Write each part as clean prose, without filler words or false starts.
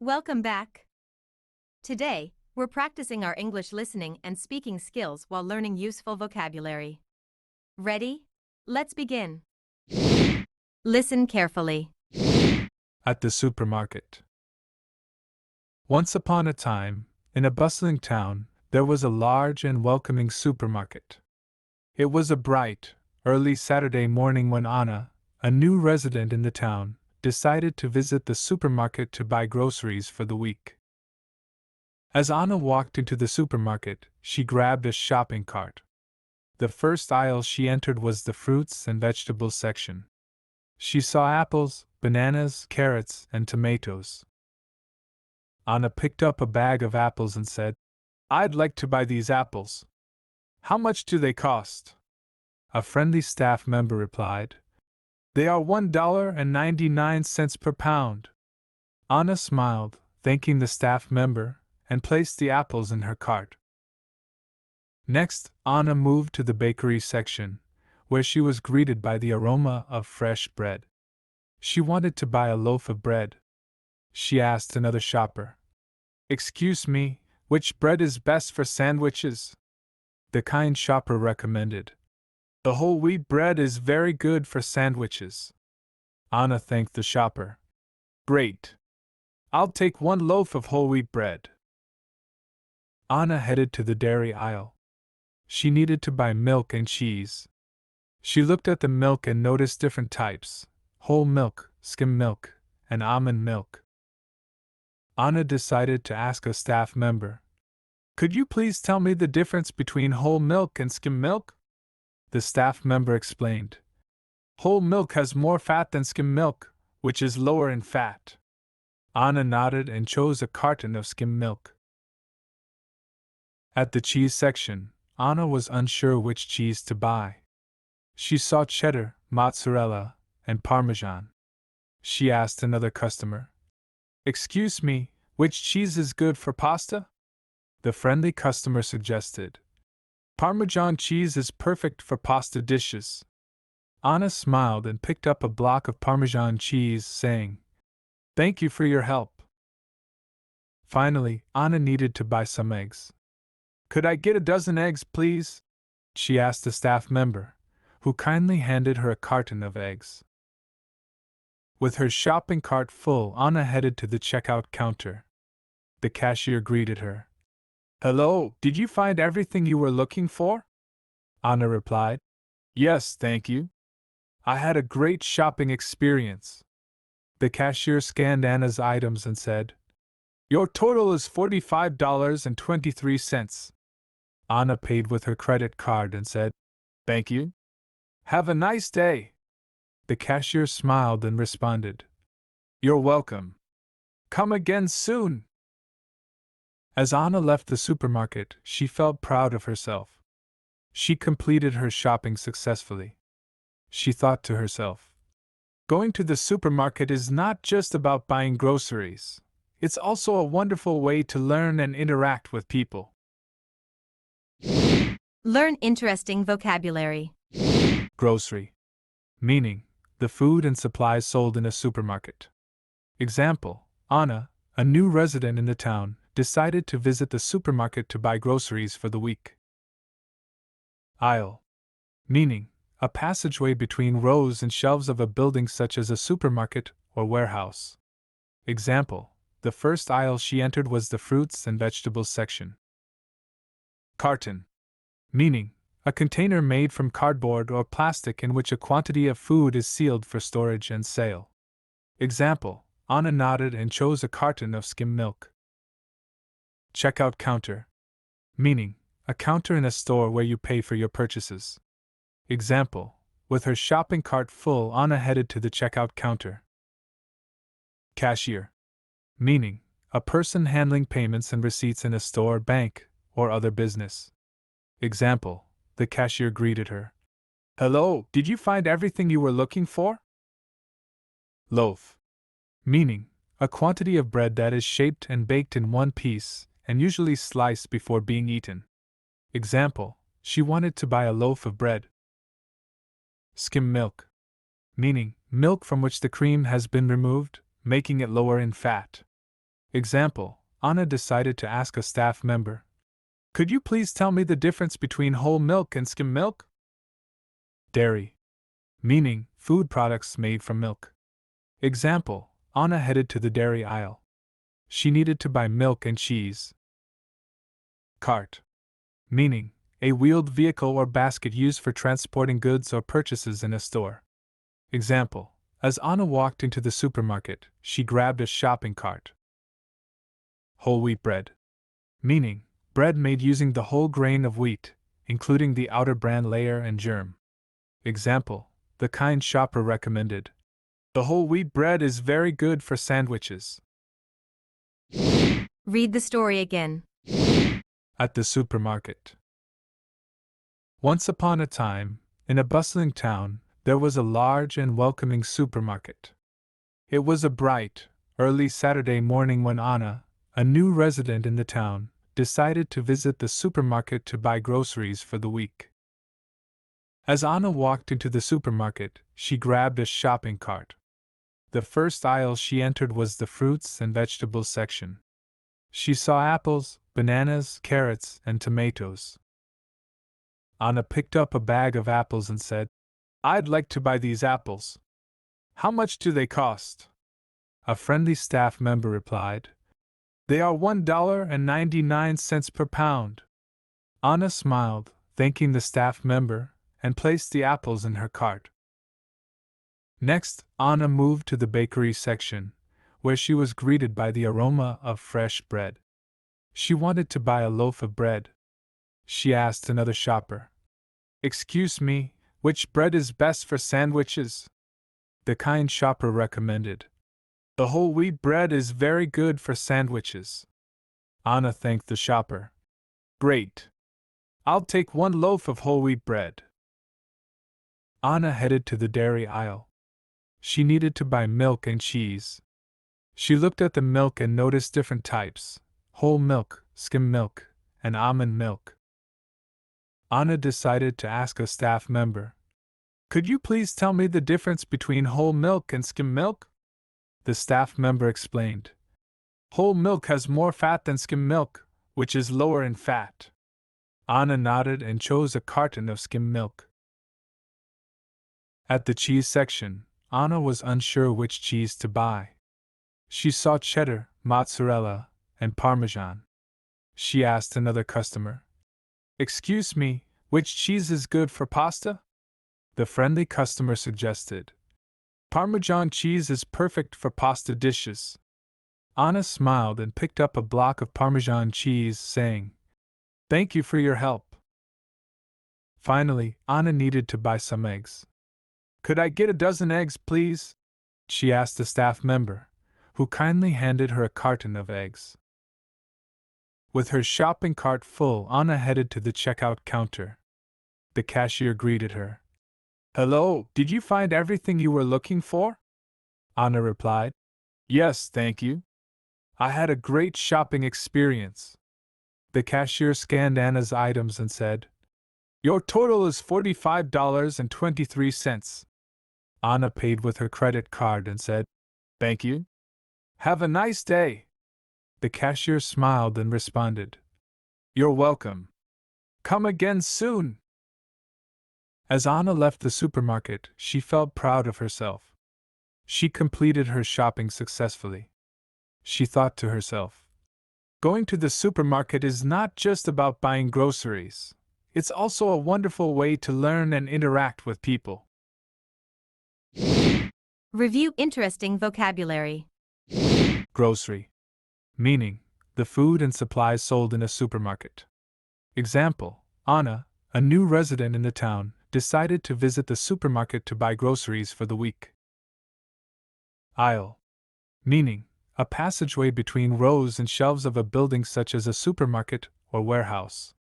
Welcome back. Today, we're practicing our English listening and speaking skills while learning useful vocabulary. Ready? Let's begin. Listen carefully. At the supermarket. Once upon a time, in a bustling town, there was a large and welcoming supermarket. It was a bright, early Saturday morning when Anna, a new resident in the town, decided to visit the supermarket to buy groceries for the week. As Anna walked into the supermarket, she grabbed a shopping cart. The first aisle she entered was the fruits and vegetables section. She saw apples, bananas, carrots, and tomatoes. Anna picked up a bag of apples and said, "I'd like to buy these apples. How much do they cost?" A friendly staff member replied, "They are $1.99 per pound." Anna smiled, thanking the staff member, and placed the apples in her cart. Next, Anna moved to the bakery section, where she was greeted by the aroma of fresh bread. She wanted to buy a loaf of bread. She asked another shopper, "Excuse me, which bread is best for sandwiches?" The kind shopper recommended, "The whole wheat bread is very good for sandwiches." Anna thanked the shopper. "Great. I'll take one loaf of whole wheat bread." Anna headed to the dairy aisle. She needed to buy milk and cheese. She looked at the milk and noticed different types: whole milk, skim milk, and almond milk. Anna decided to ask a staff member, "Could you please tell me the difference between whole milk and skim milk?" The staff member explained, "Whole milk has more fat than skim milk, which is lower in fat." Anna nodded and chose a carton of skim milk. At the cheese section, Anna was unsure which cheese to buy. She saw cheddar, mozzarella, and parmesan. She asked another customer, "Excuse me, which cheese is good for pasta?" The friendly customer suggested, "Parmesan cheese is perfect for pasta dishes." Anna smiled and picked up a block of Parmesan cheese, saying, "Thank you for your help." Finally, Anna needed to buy some eggs. "Could I get a dozen eggs, please?" she asked a staff member, who kindly handed her a carton of eggs. With her shopping cart full, Anna headed to the checkout counter. The cashier greeted her. "Hello, did you find everything you were looking for?" Anna replied, "Yes, thank you. I had a great shopping experience." The cashier scanned Anna's items and said, "Your total is $45.23. Anna paid with her credit card and said, "Thank you. Have a nice day." The cashier smiled and responded, "You're welcome. Come again soon." As Anna left the supermarket, she felt proud of herself. She completed her shopping successfully. She thought to herself, "Going to the supermarket is not just about buying groceries. It's also a wonderful way to learn and interact with people." Learn interesting vocabulary. Grocery. Meaning, the food and supplies sold in a supermarket. Example, Anna, a new resident in the town, decided to visit the supermarket to buy groceries for the week. Aisle. Meaning, a passageway between rows and shelves of a building such as a supermarket or warehouse. Example, the first aisle she entered was the fruits and vegetables section. Carton. Meaning, a container made from cardboard or plastic in which a quantity of food is sealed for storage and sale. Example, Anna nodded and chose a carton of skim milk. Checkout counter. Meaning, a counter in a store where you pay for your purchases. Example, with her shopping cart full, Anna headed to the checkout counter. Cashier. Meaning, a person handling payments and receipts in a store, bank, or other business. Example, the cashier greeted her. "Hello, did you find everything you were looking for?" Loaf. Meaning, a quantity of bread that is shaped and baked in one piece, and usually sliced before being eaten. Example, she wanted to buy a loaf of bread. Skim milk. Meaning, milk from which the cream has been removed, making it lower in fat. Example, Anna decided to ask a staff member, "Could you please tell me the difference between whole milk and skim milk?" Dairy, meaning food products made from milk. Example, Anna headed to the dairy aisle. She needed to buy milk and cheese. Cart, meaning a wheeled vehicle or basket used for transporting goods or purchases in a store. Example, as Anna walked into the supermarket, she grabbed a shopping cart. Whole wheat bread, meaning bread made using the whole grain of wheat, including the outer bran layer and germ. Example, the kind shopper recommended. The whole wheat bread is very good for sandwiches. Read the story again. At the supermarket. Once upon a time, in a bustling town, there was a large and welcoming supermarket. It was a bright, early Saturday morning when Anna, a new resident in the town, decided to visit the supermarket to buy groceries for the week. As Anna walked into the supermarket, she grabbed a shopping cart. The first aisle she entered was the fruits and vegetables section. She saw apples, bananas, carrots, and tomatoes. Anna picked up a bag of apples and said, "I'd like to buy these apples. How much do they cost?" A friendly staff member replied, "They are $1.99 per pound." Anna smiled, thanking the staff member, and placed the apples in her cart. Next, Anna moved to the bakery section, where she was greeted by the aroma of fresh bread. She wanted to buy a loaf of bread. She asked another shopper, "Excuse me, which bread is best for sandwiches?" The kind shopper recommended, "The whole wheat bread is very good for sandwiches." Anna thanked the shopper. "Great. I'll take one loaf of whole wheat bread." Anna headed to the dairy aisle. She needed to buy milk and cheese. She looked at the milk and noticed different types: whole milk, skim milk, and almond milk. Anna decided to ask a staff member, "Could you please tell me the difference between whole milk and skim milk?" The staff member explained, "Whole milk has more fat than skim milk, which is lower in fat." Anna nodded and chose a carton of skim milk. At the cheese section, Anna was unsure which cheese to buy. She saw cheddar, mozzarella, and parmesan. She asked another customer, "Excuse me, which cheese is good for pasta?" The friendly customer suggested, "Parmesan cheese is perfect for pasta dishes." Anna smiled and picked up a block of Parmesan cheese, saying, "Thank you for your help." Finally, Anna needed to buy some eggs. "Could I get a dozen eggs, please?" she asked a staff member, who kindly handed her a carton of eggs. With her shopping cart full, Anna headed to the checkout counter. The cashier greeted her. "Hello, did you find everything you were looking for?" Anna replied, "Yes, thank you. I had a great shopping experience." The cashier scanned Anna's items and said, "Your total is $45.23. Anna paid with her credit card and said, "Thank you. Have a nice day." The cashier smiled and responded, "You're welcome. Come again soon." As Anna left the supermarket, she felt proud of herself. She completed her shopping successfully. She thought to herself, "Going to the supermarket is not just about buying groceries. It's also a wonderful way to learn and interact with people." Review interesting vocabulary. Grocery, meaning the food and supplies sold in a supermarket. Example, Anna, a new resident in the town, decided to visit the supermarket to buy groceries for the week. Aisle, meaning a passageway between rows and shelves of a building such as a supermarket or warehouse.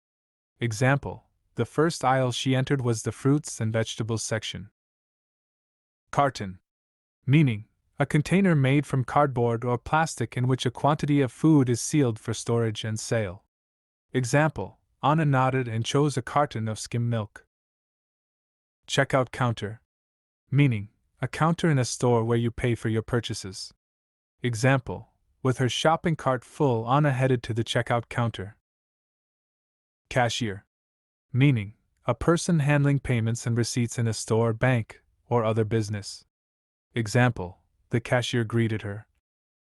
Example, the first aisle she entered was the fruits and vegetables section. Carton, meaning a container made from cardboard or plastic in which a quantity of food is sealed for storage and sale. Example, Anna nodded and chose a carton of skim milk. Checkout counter, meaning a counter in a store where you pay for your purchases. Example, With her shopping cart full, Anna headed to the checkout counter. Cashier. Meaning, a person handling payments and receipts in a store, bank, or other business. Example, the cashier greeted her.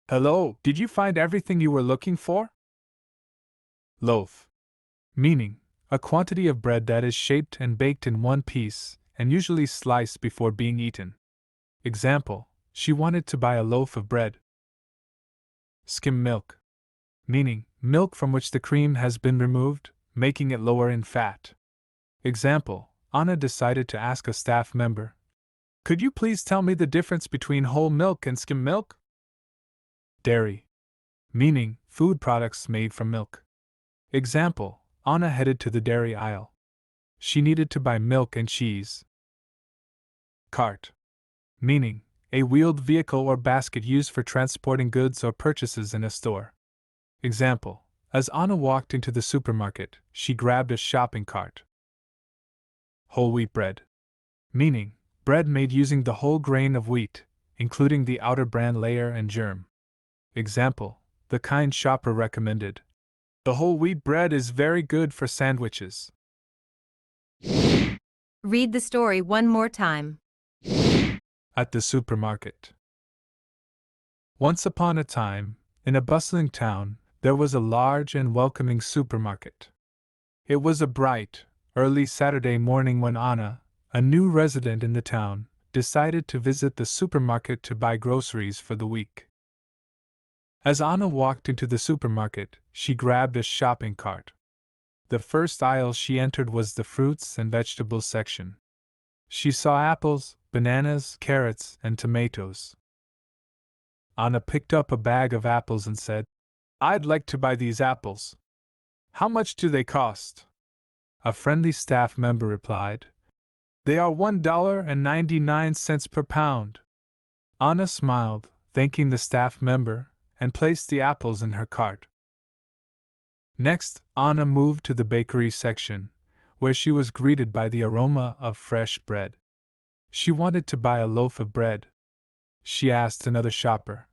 Hello, did you find everything you were looking for? Loaf. Meaning, a quantity of bread that is shaped and baked in one piece, and usually sliced before being eaten. Example, she wanted to buy a loaf of bread. Skim milk. Meaning, milk from which the cream has been removed, making it lower in fat. Example, Anna decided to ask a staff member, could you please tell me the difference between whole milk and skim milk? Dairy. Meaning, food products made from milk. Example, Anna headed to the dairy aisle. She needed to buy milk and cheese. Cart. Meaning, a wheeled vehicle or basket used for transporting goods or purchases in a store. Example, as Anna walked into the supermarket, she grabbed a shopping cart. Whole wheat bread. Meaning, bread made using the whole grain of wheat, including the outer bran layer and germ. Example, the kind shopper recommended. The whole wheat bread is very good for sandwiches. Read the story one more time. At the supermarket. Once upon a time, in a bustling town, there was a large and welcoming supermarket. It was a bright, early Saturday morning when Anna, a new resident in the town, decided to visit the supermarket to buy groceries for the week. As Anna walked into the supermarket, she grabbed a shopping cart. The first aisle she entered was the fruits and vegetables section. She saw apples, bananas, carrots, and tomatoes. Anna picked up a bag of apples and said, I'd like to buy these apples. How much do they cost? A friendly staff member replied, They are $1.99 per pound. Anna smiled, thanking the staff member, and placed the apples in her cart. Next, Anna moved to the bakery section, where she was greeted by the aroma of fresh bread. She wanted to buy a loaf of bread. She asked another shopper,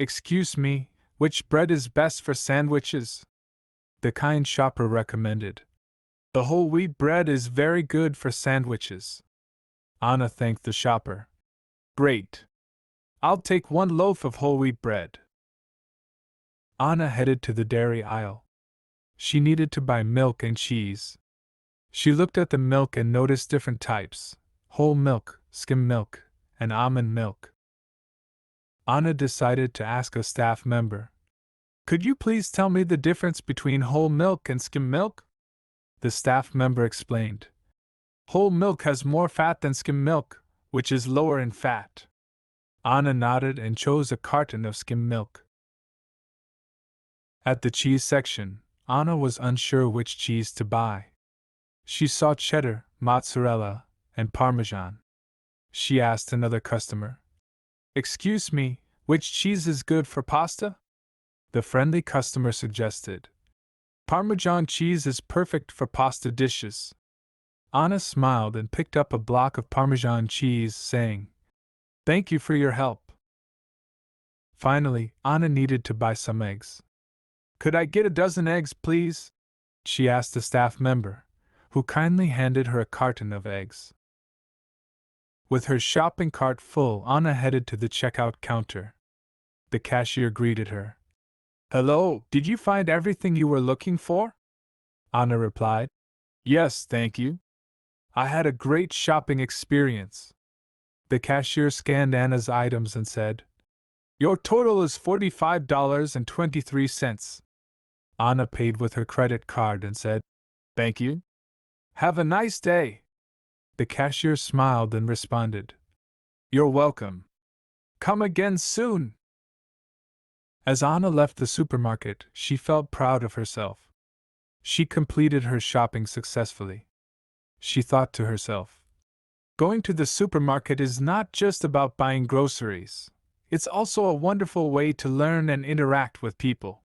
Excuse me, which bread is best for sandwiches? The kind shopper recommended, The whole wheat bread is very good for sandwiches. Anna thanked the shopper. Great. I'll take one loaf of whole wheat bread. Anna headed to the dairy aisle. She needed to buy milk and cheese. She looked at the milk and noticed different types: whole milk, skim milk, and almond milk. Anna decided to ask a staff member, Could you please tell me the difference between whole milk and skim milk? The staff member explained, Whole milk has more fat than skim milk, which is lower in fat. Anna nodded and chose a carton of skim milk. At the cheese section, Anna was unsure which cheese to buy. She saw cheddar, mozzarella, and parmesan. She asked another customer, Excuse me, which cheese is good for pasta? The friendly customer suggested, Parmesan cheese is perfect for pasta dishes. Anna smiled and picked up a block of Parmesan cheese, saying, Thank you for your help. Finally, Anna needed to buy some eggs. Could I get a dozen eggs, please? She asked a staff member, who kindly handed her a carton of eggs. With her shopping cart full, Anna headed to the checkout counter. The cashier greeted her. Hello, did you find everything you were looking for? Anna replied, Yes, thank you. I had a great shopping experience. The cashier scanned Anna's items and said, Your total is $45.23. Anna paid with her credit card and said, Thank you. Have a nice day. The cashier smiled and responded, You're welcome. Come again soon. As Anna left the supermarket, she felt proud of herself. She completed her shopping successfully. She thought to herself, Going to the supermarket is not just about buying groceries. It's also a wonderful way to learn and interact with people.